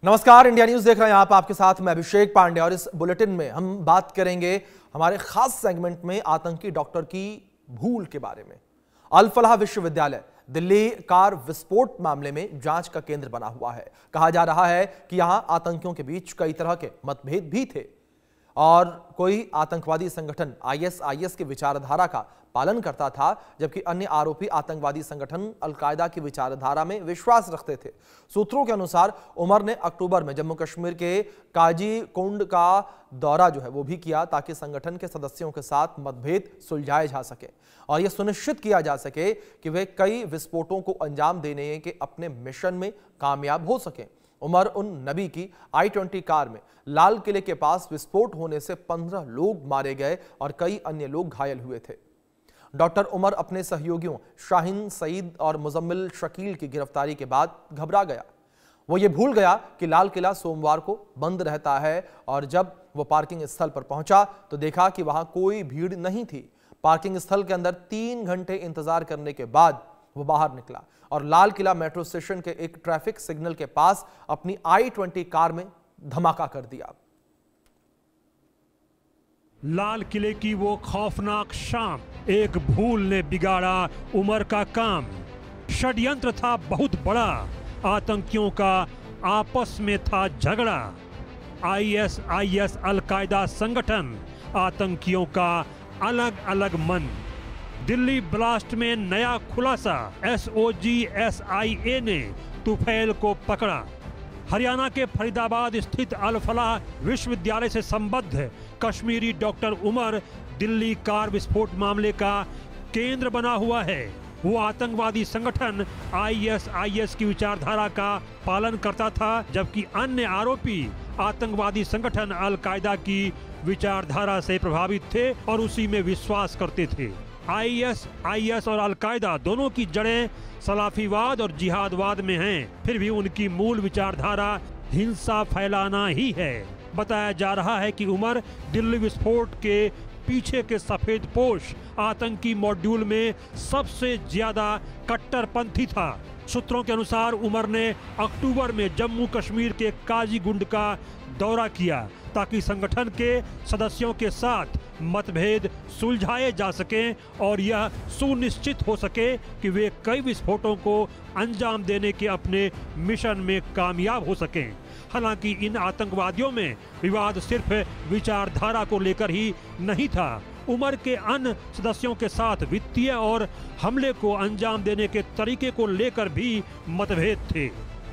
नमस्कार, India news देख रहे हैं आप। आपके साथ मैं अभिषेक पांडे और इस बुलेटिन में हम बात करेंगे हमारे खास सेगमेंट में आतंकी डॉक्टर की भूल के बारे में। अल फलाह विश्वविद्यालय दिल्ली कार विस्फोट मामले में जांच का केंद्र बना हुआ है। कहा जा रहा है कि यहां आतंकियों के बीच कई तरह के मतभेद भी थे और कोई आतंकवादी संगठन आईएसआईएस की विचारधारा का पालन करता था, जबकि अन्य आरोपी आतंकवादी संगठन अलकायदा की विचारधारा में विश्वास रखते थे। सूत्रों के अनुसार उमर ने अक्टूबर में जम्मू कश्मीर के काजी कुंड का दौरा वो भी किया ताकि संगठन के सदस्यों के साथ मतभेद सुलझाए जा सके और यह सुनिश्चित किया जा सके कि वे कई विस्फोटों को अंजाम देने के अपने मिशन में कामयाब हो सके। उमर उन नबी की I-20 कार में लाल किले के पास विस्फोट होने से 15 लोग मारे गए और कई अन्य लोग घायल हुए थे। डॉक्टर उमर अपने सहयोगियों शाहीन सईद और मुजम्मिल शकील की गिरफ्तारी के बाद घबरा गया। वो ये भूल गया कि लाल किला सोमवार को बंद रहता है और जब वो पार्किंग स्थल पर पहुंचा तो देखा कि वहां कोई भीड़ नहीं थी। पार्किंग स्थल के अंदर 3 घंटे इंतजार करने के बाद वो बाहर निकला और लाल किला मेट्रो स्टेशन के एक ट्रैफिक सिग्नल के पास अपनी I-20 कार में धमाका कर दिया। लाल किले की वो खौफनाक शाम, एक भूल ने बिगाड़ा उमर का काम। षड्यंत्र था बहुत बड़ा, आतंकियों का आपस में था झगड़ा। आईएसआईएस अलकायदा संगठन, आतंकियों का अलग अलग मन। दिल्ली ब्लास्ट में नया खुलासा, SOGSIA ने तुफैल को पकड़ा। हरियाणा के फरीदाबाद स्थित अल फलाह विश्वविद्यालय से संबद्ध कश्मीरी डॉक्टर उमर दिल्ली कार विस्फोट मामले का केंद्र बना हुआ है। वो आतंकवादी संगठन आईएसआईएस की विचारधारा का पालन करता था, जबकि अन्य आरोपी आतंकवादी संगठन अलकायदा की विचारधारा से प्रभावित थे और उसी में विश्वास करते थे। आईएसआईएस और अलकायदा दोनों की जड़ें सलाफीवाद और जिहादवाद में हैं, फिर भी उनकी मूल विचारधारा हिंसा फैलाना ही है। बताया जा रहा है कि उमर दिल्ली विस्फोट के पीछे के सफेद पोश आतंकी मॉड्यूल में सबसे ज्यादा कट्टरपंथी था। सूत्रों के अनुसार उमर ने अक्टूबर में जम्मू कश्मीर के काजीगुंड का दौरा किया ताकि संगठन के सदस्यों के साथ मतभेद सुलझाए जा सकें और यह सुनिश्चित हो सके कि वे कई विस्फोटों को अंजाम देने के अपने मिशन में कामयाब हो सकें। हालांकि इन आतंकवादियों में विवाद सिर्फ विचारधारा को लेकर ही नहीं था। उमर के अन्य सदस्यों के साथ वित्तीय और हमले को अंजाम देने के तरीके को लेकर भी मतभेद थे।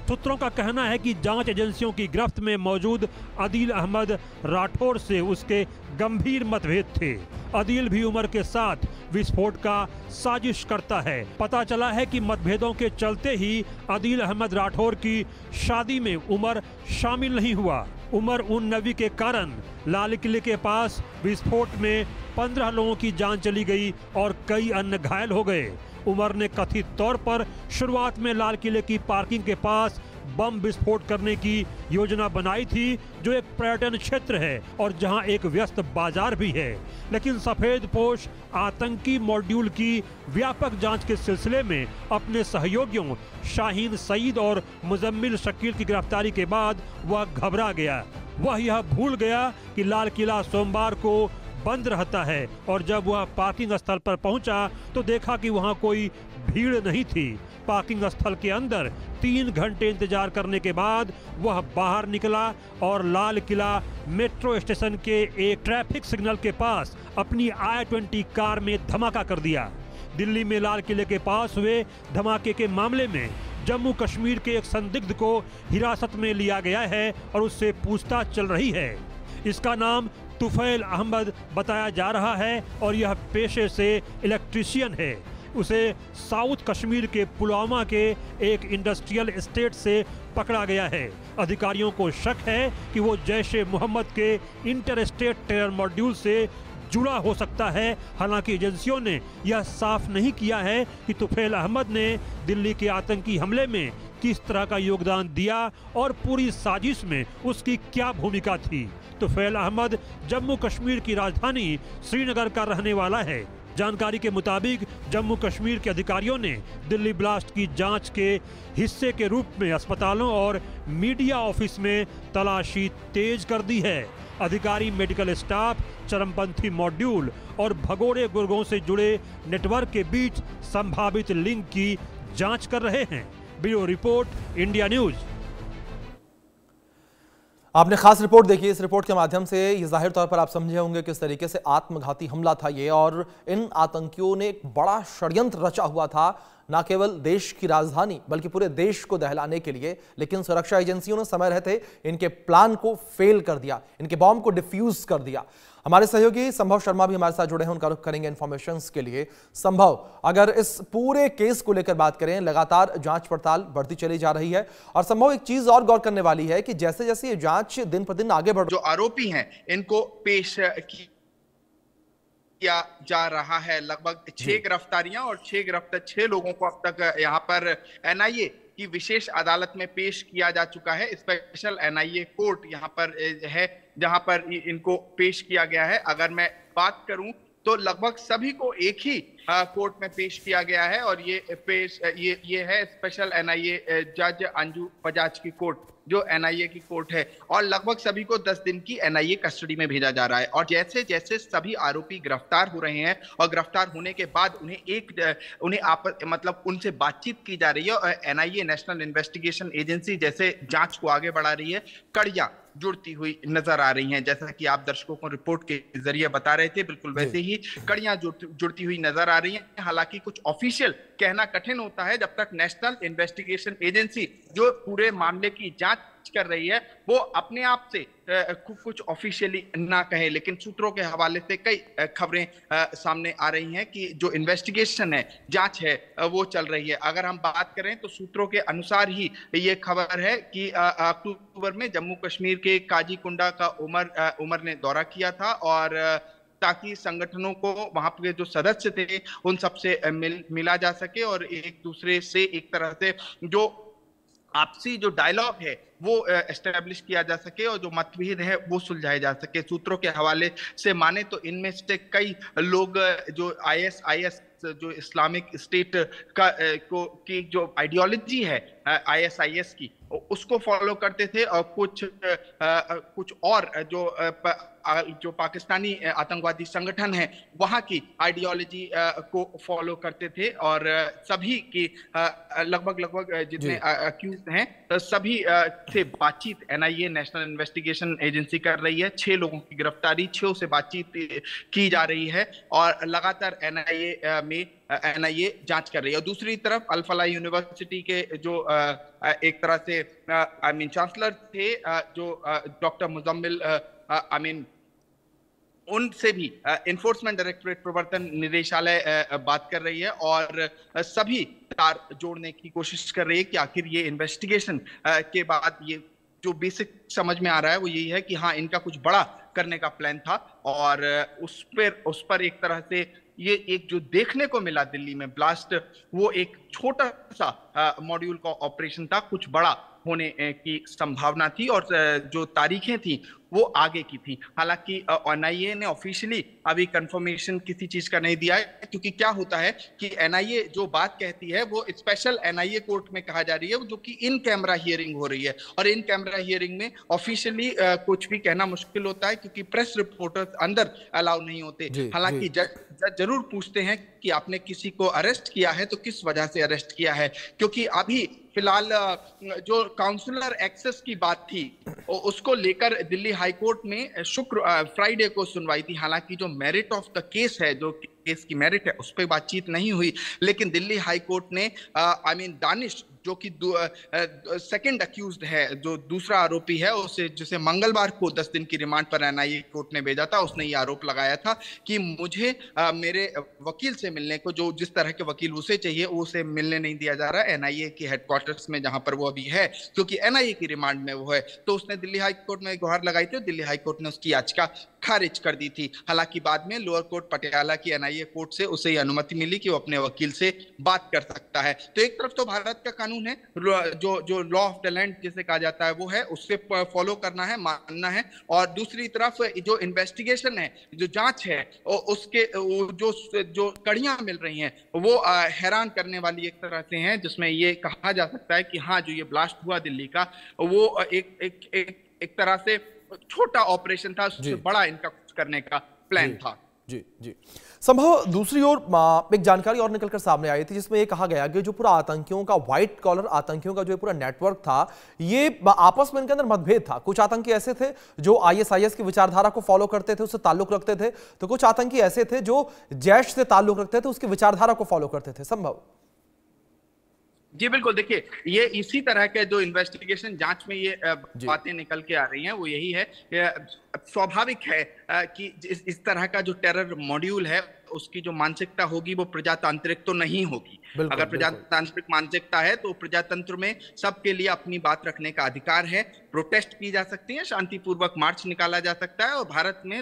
सूत्रों का कहना है कि जांच एजेंसियों की गिरफ्त में मौजूद अदील अहमद राठौर से उसके गंभीर मतभेद थे। अदील भी उमर के साथ विस्फोट का साजिश करता है। पता चला है कि मतभेदों के चलते ही अदील अहमद राठौर की शादी में उमर शामिल नहीं हुआ। उमर उन नबी के कारण लाल किले के पास विस्फोट में 15 लोगों की जान चली गई और कई अन्य घायल हो गए। उमर ने कथित तौर पर शुरुआत में लाल किले की पार्किंग के पास बम विस्फोट करने की योजना बनाई थी, जो एक पर्यटन क्षेत्र है और जहां एक व्यस्त बाजार भी है। लेकिन सफेद पोश आतंकी मॉड्यूल की व्यापक जांच के सिलसिले में अपने सहयोगियों शाहीन सईद और मुजम्मिल शकील की गिरफ्तारी के बाद वह घबरा गया। वह यह भूल गया कि लाल किला सोमवार को बंद रहता है और जब वह पार्किंग स्थल पर पहुंचा तो देखा कि वहां कोई भीड़ नहीं थी। पार्किंग स्थल के अंदर 3 घंटे इंतजार करने के बाद वह बाहर निकला और लाल किला मेट्रो स्टेशन के एक ट्रैफिक सिग्नल के पास अपनी I-20 कार में धमाका कर दिया। दिल्ली में लाल किले के पास हुए धमाके के मामले में जम्मू कश्मीर के एक संदिग्ध को हिरासत में लिया गया है और उससे पूछताछ चल रही है। इसका नाम तुफैल अहमद बताया जा रहा है और यह पेशे से इलेक्ट्रीशियन है। उसे साउथ कश्मीर के पुलवामा के एक इंडस्ट्रियल एस्टेट से पकड़ा गया है। अधिकारियों को शक है कि वो जैश-ए-मोहम्मद के इंटर स्टेट टेरर मॉड्यूल से जुड़ा हो सकता है। हालांकि एजेंसियों ने यह साफ नहीं किया है कि तुफैल अहमद ने दिल्ली के आतंकी हमले में किस तरह का योगदान दिया और पूरी साजिश में उसकी क्या भूमिका थी। तुफैल अहमद जम्मू कश्मीर की राजधानी श्रीनगर का रहने वाला है। जानकारी के मुताबिक जम्मू कश्मीर के अधिकारियों ने दिल्ली ब्लास्ट की जांच के हिस्से के रूप में अस्पतालों और मीडिया ऑफिस में तलाशी तेज कर दी है। अधिकारी मेडिकल स्टाफ, चरमपंथी मॉड्यूल और भगोड़े गुर्गों से जुड़े नेटवर्क के बीच संभावित लिंक की जांच कर रहे हैं। Bureau report, India news. आपने खास रिपोर्ट देखी। इस रिपोर्ट के माध्यम से ये जाहिर तौर पर आप समझे होंगे किस तरीके से आत्मघाती हमला था ये, और इन आतंकियों ने एक बड़ा षड्यंत्र रचा हुआ था, न केवल देश की राजधानी बल्कि पूरे देश को दहलाने के लिए। लेकिन सुरक्षा एजेंसियों ने समय रहते इनके प्लान को फेल कर दिया, इनके बॉम्ब को डिफ्यूज कर दिया। हमारे सहयोगी संभव शर्मा भी हमारे साथ जुड़े हैं, उनका रुख करेंगे इन्फॉर्मेशन के लिए। संभव, अगर इस पूरे केस को लेकर बात करें, लगातार जांच पड़ताल बढ़ती चली जा रही है, और संभव एक चीज और गौर करने वाली है कि जैसे जैसे ये जांच दिन पर दिन आगे बढ़, जो आरोपी हैं इनको पेश किया जा रहा है। लगभग 6 गिरफ्तारियां और 6 लोगों को अब तक यहाँ पर एनआईए की विशेष अदालत में पेश किया जा चुका है। स्पेशल एनआईए कोर्ट यहाँ पर है जहां पर इनको पेश किया गया है। अगर मैं बात करूं तो लगभग सभी को एक ही कोर्ट में पेश किया गया है, और ये है स्पेशल एनआईए जज अंजू बजाज की कोर्ट, जो एनआईए की कोर्ट है, और लगभग सभी को 10 दिन की एनआईए कस्टडी में भेजा जा रहा है। और जैसे जैसे सभी आरोपी गिरफ्तार हो रहे हैं और गिरफ्तार होने के बाद मतलब उनसे बातचीत की जा रही है, और एनआईए नेशनल इन्वेस्टिगेशन एजेंसी जैसे जांच को आगे बढ़ा रही है, कड़ियां जुड़ती हुई नजर आ रही हैं। जैसा कि आप दर्शकों को रिपोर्ट के जरिए बता रहे थे, बिल्कुल वैसे ही कड़ियां जुड़ती हुई नजर आ रही हैं। हालांकि कुछ ऑफिशियल कहना कठिन होता है जब तक नेशनल इन्वेस्टिगेशन एजेंसी जो पूरे मामले की जांच कर रही है वो अपने आप से कुछ ऑफिशियली ना कहे। लेकिन सूत्रों के हवाले से कई खबरें सामने आ रही हैं कि जो इन्वेस्टिगेशन है, जांच है, वो चल रही है। अगर हम बात करें तो सूत्रों के अनुसार ही ये खबर है कि अक्टूबर में जम्मू कश्मीर के काजीकुंडा का उमर ने दौरा किया था, और ताकि संगठनों को वहां के जो सदस्य थे उन सबसे मिला जा सके, और एक दूसरे से एक तरह से जो आपसी जो डायलॉग है वो एस्टेब्लिश किया जा सके, और जो मतभेद है वो सुलझाए जा सके। सूत्रों के हवाले से माने तो इनमें से कई लोग जो आईएसआईएस, जो इस्लामिक स्टेट की जो आइडियोलॉजी है आईएसआईएस की, उसको फॉलो करते थे, और कुछ और जो पाकिस्तानी आतंकवादी संगठन है वहां की आइडियोलॉजी को फॉलो करते थे। और सभी की लगभग जितने अक्यूज हैं सभी से बातचीत एनआईए नेशनल इन्वेस्टिगेशन एजेंसी कर रही है। 6 लोगों की गिरफ्तारी, 6 से बातचीत की जा रही है, और लगातार एनआईए जांच कर रही है। और दूसरी तरफ अल फलाह यूनिवर्सिटी के जो एक तरह से चांसलर थे, जो डॉक्टर मुजम्मिल उनसे भी एनफोर्समेंट डायरेक्टरेट प्रवर्तन निदेशालय बात कर रही है, और सभी तार जोड़ने की कोशिश कर रही है कि आखिर ये इन्वेस्टिगेशन के बाद ये जो बेसिक समझ में आ रहा है वो यही है कि हाँ, इनका कुछ बड़ा करने का प्लान था, और उस पर एक तरह से ये एक जो देखने को मिला दिल्ली में ब्लास्ट, वो एक छोटा सा मॉड्यूल का ऑपरेशन था, कुछ बड़ा होने की संभावना थी, और जो तारीखें थी वो आगे की थी। हालांकि एनआईए ने ऑफिशियली अभी कंफर्मेशन किसी चीज का नहीं दिया है, क्योंकि क्या होता है कि एनआईए जो बात कहती है वो स्पेशल एनआईए कोर्ट में कहा जा रही है, जो कि इन कैमरा हियरिंग हो रही है, और इन कैमरा हियरिंग में ऑफिशियली कुछ भी कहना मुश्किल होता है, क्योंकि प्रेस रिपोर्टर्स अंदर अलाउ नहीं होते। हालांकि जज जरूर पूछते हैं कि आपने किसी को अरेस्ट किया है तो किस वजह से अरेस्ट किया है, क्योंकि अभी फिलहाल जो काउंसलर एक्सेस की बात थी उसको लेकर दिल्ली हाई कोर्ट में फ्राइडे को सुनवाई थी। हालांकि जो मेरिट ऑफ द केस है, जो केस की मेरिट है, उस पर बातचीत नहीं हुई, लेकिन दिल्ली हाई कोर्ट ने दानिश जो कि सेकंड अक्यूज्ड है, जो दूसरा आरोपी है, उसे जिसे मंगलवार को 10 दिन की रिमांड पर एनआईए कोर्ट ने भेजा था, उसने ये आरोप लगाया था कि मुझे मेरे वकील से मिलने को, जो जिस तरह के वकील उसे चाहिए उसे मिलने नहीं दिया जा रहा है एनआईए की हेडक्वार्टर्स में, जहां पर वो अभी है, क्योंकि एनआईए की रिमांड में वो है। तो उसने दिल्ली हाई कोर्ट में गुहार लगाई थी, दिल्ली हाई कोर्ट ने उसकी याचिका खारिज कर दी थी। हालांकि बाद में लोअर कोर्ट पटियाला की एनआईए कोर्ट से उसे अनुमति मिली कि वो अपने वकील से बात कर सकता है। तो एक तरफ तो भारत का कानून है, जो लॉ ऑफ द लैंड जिसे कहा जाता है वो है, उससे फॉलो करना है, मानना है। और दूसरी तरफ जो इन्वेस्टिगेशन है, जो जांच है, उसके जो कड़ियां मिल रही हैं वो हैरान करने वाली एक तरह से हैं, जिसमें ये कहा जा सकता है कि हाँ, जो ये ब्लास्ट हुआ दिल्ली का, वो एक तरह से छोटा ऑपरेशन था, उससे बड़ा इनका कुछ करने का प्लान था। जी जी। संभव दूसरी ओर एक जानकारी और निकलकर सामने आई थी जिसमें ये कहा गया कि जो पूरा आतंकियों का, व्हाइट कॉलर आतंकियों का जो पूरा नेटवर्क था, ये आपस में इनके अंदर मतभेद था। कुछ आतंकी ऐसे थे जो आईएसआईएस की विचारधारा को फॉलो करते थे, उससे ताल्लुक रखते थे, तो कुछ आतंकी ऐसे थे जो जैश से ताल्लुक रखते थे, उसकी विचारधारा को फॉलो करते थे। संभव जी बिल्कुल, देखिए ये इसी तरह के जो इन्वेस्टिगेशन जांच में ये बातें निकल के आ रही हैं वो यही है। स्वाभाविक है कि इस तरह का जो टेरर मॉड्यूल है उसकी जो मानसिकता होगी वो प्रजातांत्रिक तो नहीं होगी। अगर प्रजातांत्रिक मानसिकता है तो प्रजातंत्र में सबके लिए अपनी बात रखने का अधिकार है, प्रोटेस्ट की जा सकती है, शांतिपूर्वक मार्च निकाला जा सकता है। और भारत में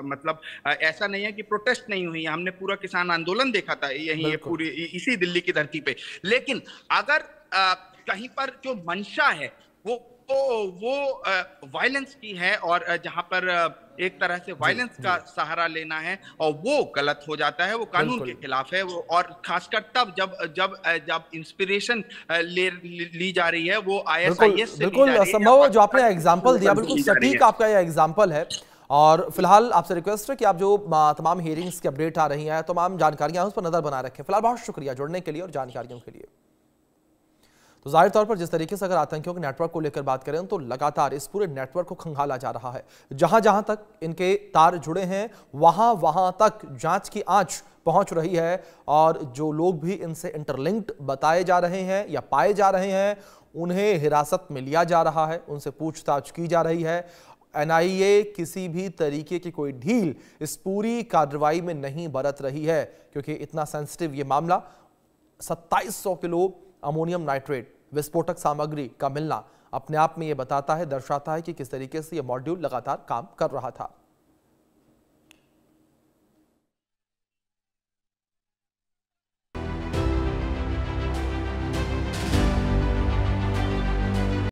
मतलब ऐसा नहीं है कि प्रोटेस्ट नहीं हुई, हमने पूरा किसान आंदोलन देखा था यही पूरी इसी दिल्ली की धरती पे। लेकिन अगर कहीं पर जो मंशा है वो वायलेंस की है और जहां पर एक तरह से वायलेंस का सहारा लेना है और वो गलत हो जाता है, वो कानून के खिलाफ है। वो और खासकर तब जब इंस्पिरेशन ली जा रही है वो आईएसआईएस से। बिल्कुल संभव, जो आपने एग्जांपल दिया बिल्कुल सटीक आपका यह एग्जांपल है। और फिलहाल आपसे रिक्वेस्ट है कि आप जो तमाम हियरिंग्स की अपडेट आ रही हैं, तमाम जानकारियां उस पर नजर बनाए रखें। फिलहाल बहुत शुक्रिया जुड़ने के लिए और जानकारियों के लिए। तो जाहिर तौर पर जिस तरीके से अगर आतंकियों के नेटवर्क को लेकर बात करें तो लगातार इस पूरे नेटवर्क को खंगाला जा रहा है। जहां जहां तक इनके तार जुड़े हैं वहां वहां तक जांच की आंच पहुंच रही है और जो लोग भी इनसे इंटरलिंक्ड बताए जा रहे हैं या पाए जा रहे हैं उन्हें हिरासत में लिया जा रहा है, उनसे पूछताछ की जा रही है। एनआईए किसी भी तरीके की कोई ढील इस पूरी कार्रवाई में नहीं बरत रही है क्योंकि इतना सेंसिटिव ये मामला 2700 किलो अमोनियम नाइट्रेट विस्फोटक सामग्री का मिलना अपने आप में यह बताता है, दर्शाता है कि किस तरीके से यह मॉड्यूल लगातार काम कर रहा था।